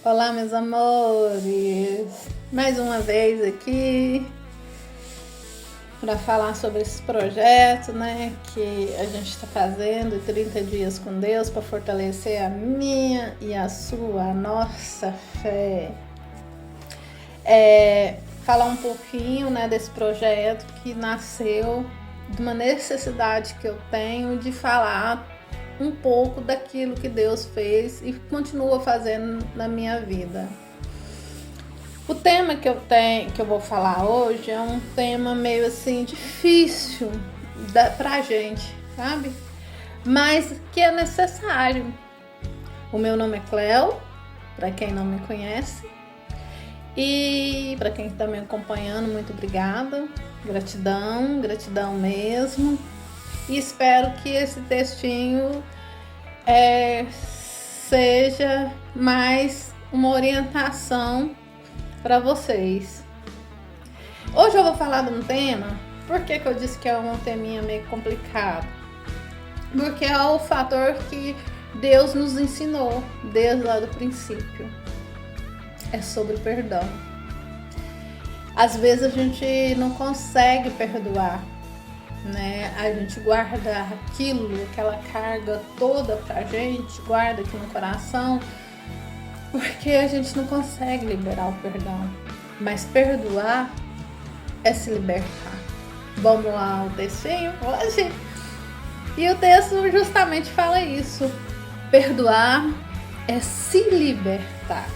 Olá, meus amores! Mais uma vez aqui para falar sobre esse projeto, né, que a gente está fazendo, 30 dias com Deus, para fortalecer a minha e a sua, a nossa fé. Falar um pouquinho, né, desse projeto que nasceu de uma necessidade que eu tenho de falar um pouco daquilo que Deus fez e continua fazendo na minha vida. O tema que eu vou falar hoje é um tema meio assim difícil pra gente, sabe? Mas que é necessário. O meu nome é Cleo, para quem não me conhece. E para quem está me acompanhando, muito obrigada. Gratidão mesmo. E espero que esse textinho seja mais uma orientação para vocês. Hoje eu vou falar de um tema. Por que eu disse que é um teminha meio complicado? Porque é o fator que Deus nos ensinou desde lá do princípio. É sobre perdão. Às vezes a gente não consegue perdoar, né? A gente guarda aquela carga toda pra gente, guarda aqui no coração, porque a gente não consegue liberar o perdão. Mas perdoar é se libertar. Vamos lá, o textinho hoje. E o texto justamente fala isso. Perdoar é se libertar.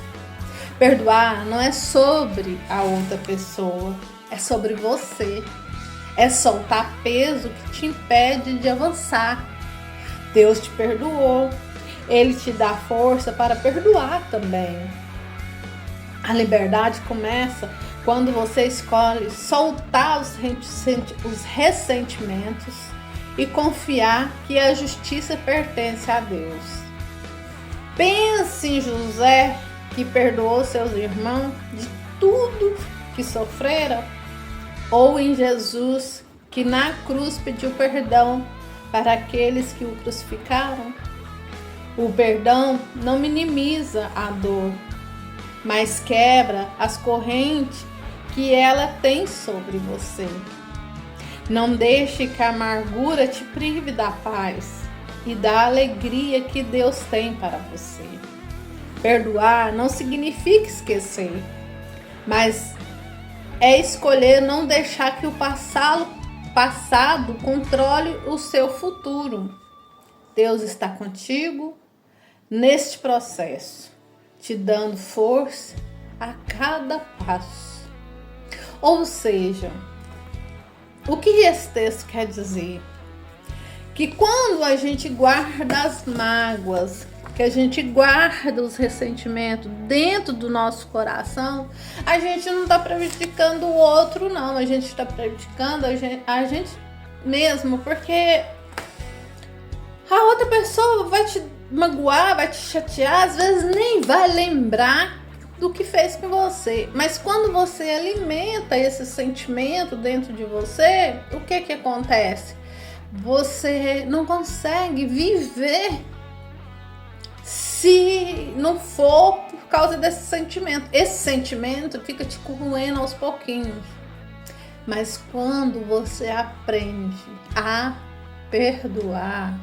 Perdoar não é sobre a outra pessoa, é sobre você. É soltar peso que te impede de avançar. Deus te perdoou. Ele te dá força para perdoar também. A liberdade começa quando você escolhe soltar os ressentimentos e confiar que a justiça pertence a Deus. Pense em José, que perdoou seus irmãos de tudo que sofreram, ou em Jesus, que na cruz pediu perdão para aqueles que o crucificaram. O perdão não minimiza a dor, mas quebra as correntes que ela tem sobre você. Não deixe que a amargura te prive da paz e da alegria que Deus tem para você. Perdoar não significa esquecer, mas é escolher não deixar que o passado controle o seu futuro. Deus está contigo neste processo, te dando força a cada passo. Ou seja, o que esse texto quer dizer? Que quando a gente guarda as mágoas, que a gente guarda os ressentimentos dentro do nosso coração, a gente não está prejudicando o outro, não. A gente está prejudicando a gente mesmo, porque a outra pessoa vai te magoar, vai te chatear, às vezes nem vai lembrar do que fez com você. Mas quando você alimenta esse sentimento dentro de você, o que acontece? Você não consegue viver se não for por causa desse sentimento. Esse sentimento fica te corroendo aos pouquinhos. Mas quando você aprende a perdoar,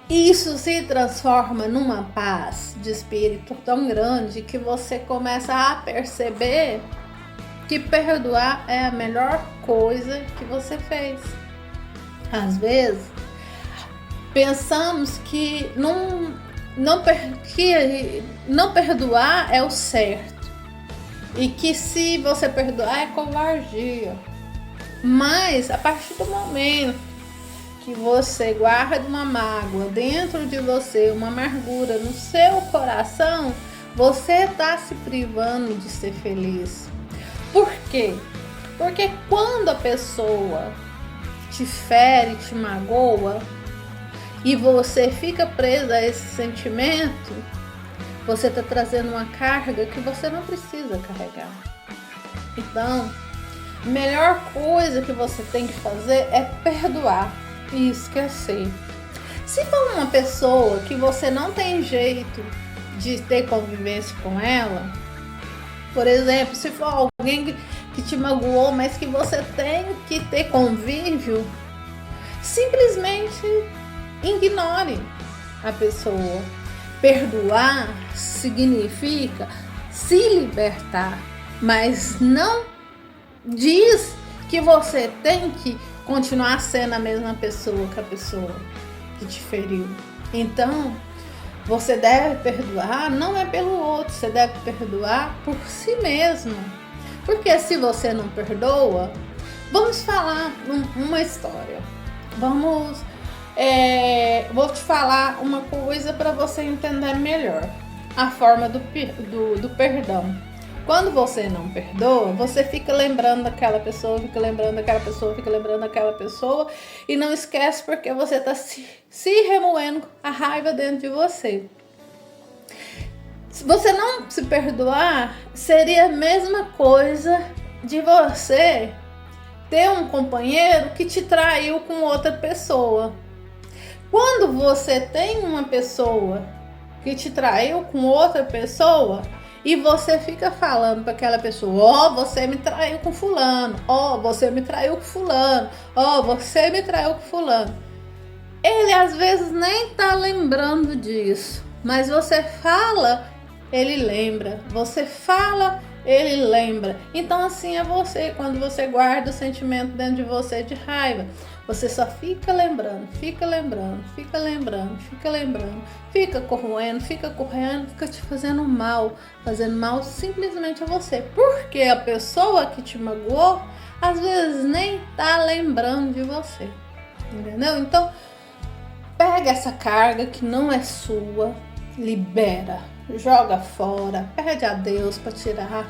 isso se transforma numa paz de espírito tão grande que você começa a perceber que perdoar é a melhor coisa que você fez. Às vezes, pensamos que não perdoar é o certo e que se você perdoar é covardia. Mas a partir do momento que você guarda uma mágoa dentro de você, uma amargura no seu coração, você está se privando de ser feliz. Por quê? Porque quando a pessoa te fere, te magoa, e você fica presa a esse sentimento, você está trazendo uma carga que você não precisa carregar. Então, a melhor coisa que você tem que fazer é perdoar e esquecer. Se for uma pessoa que você não tem jeito de ter convivência com ela. Por exemplo, se for alguém que te magoou, mas que você tem que ter convívio, simplesmente ignore a pessoa. Perdoar significa se libertar, mas não diz que você tem que continuar sendo a mesma pessoa que a pessoa que te feriu. Então, você deve perdoar, não é pelo outro, você deve perdoar por si mesmo. Porque se você não perdoa, vamos falar uma história. Vou te falar uma coisa para você entender melhor a forma do perdão. Quando você não perdoa, você fica lembrando daquela pessoa, fica lembrando daquela pessoa e não esquece porque você está se remoendo a raiva dentro de você. Se você não se perdoar, seria a mesma coisa de você ter um companheiro que te traiu com outra pessoa. Quando você tem uma pessoa que te traiu com outra pessoa e você fica falando para aquela pessoa, você me traiu com fulano, você me traiu com fulano, você me traiu com fulano. Ele às vezes nem tá lembrando disso, mas você fala, ele lembra. Você fala, ele lembra. Então assim é você, quando você guarda o sentimento dentro de você de raiva. Você só fica lembrando, fica corroendo, fica te fazendo mal simplesmente a você. Porque a pessoa que te magoou, às vezes nem tá lembrando de você, entendeu? Então, pega essa carga que não é sua, libera, joga fora, pede a Deus para tirar.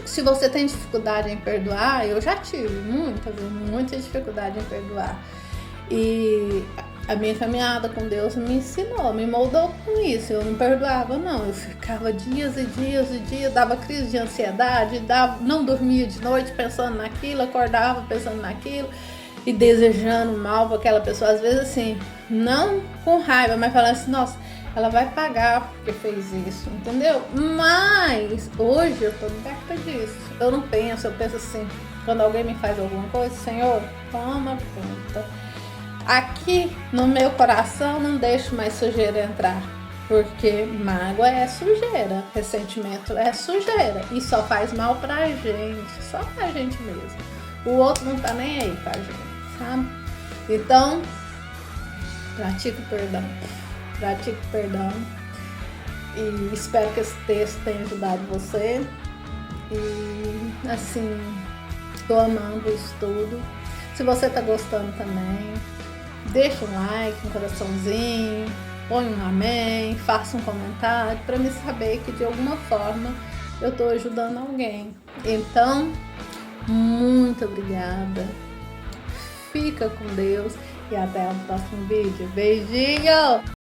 Se você tem dificuldade em perdoar, eu já tive muita dificuldade em perdoar. E a minha caminhada com Deus me ensinou, me moldou com isso. Eu não perdoava, não. Eu ficava dias e dias, dava crise de ansiedade, não dormia de noite pensando naquilo, acordava pensando naquilo e desejando mal para aquela pessoa. Às vezes assim, não com raiva, mas falando assim, nossa, ela vai pagar porque fez isso, entendeu? Mas hoje eu tô liberta disso. Eu não penso, eu penso assim, quando alguém me faz alguma coisa, Senhor, toma conta. Aqui no meu coração não deixo mais sujeira entrar, porque mágoa é sujeira, ressentimento é sujeira e só faz mal pra gente, só pra gente mesmo. O outro não tá nem aí pra gente, sabe? Então, pratique perdão e espero que esse texto tenha ajudado você e assim, tô amando isso tudo. Se você tá gostando também, deixa um like, um coraçãozinho, põe um amém, faça um comentário para me saber que de alguma forma eu tô ajudando alguém. Então, muito obrigada, fica com Deus e até o próximo vídeo. Beijinho!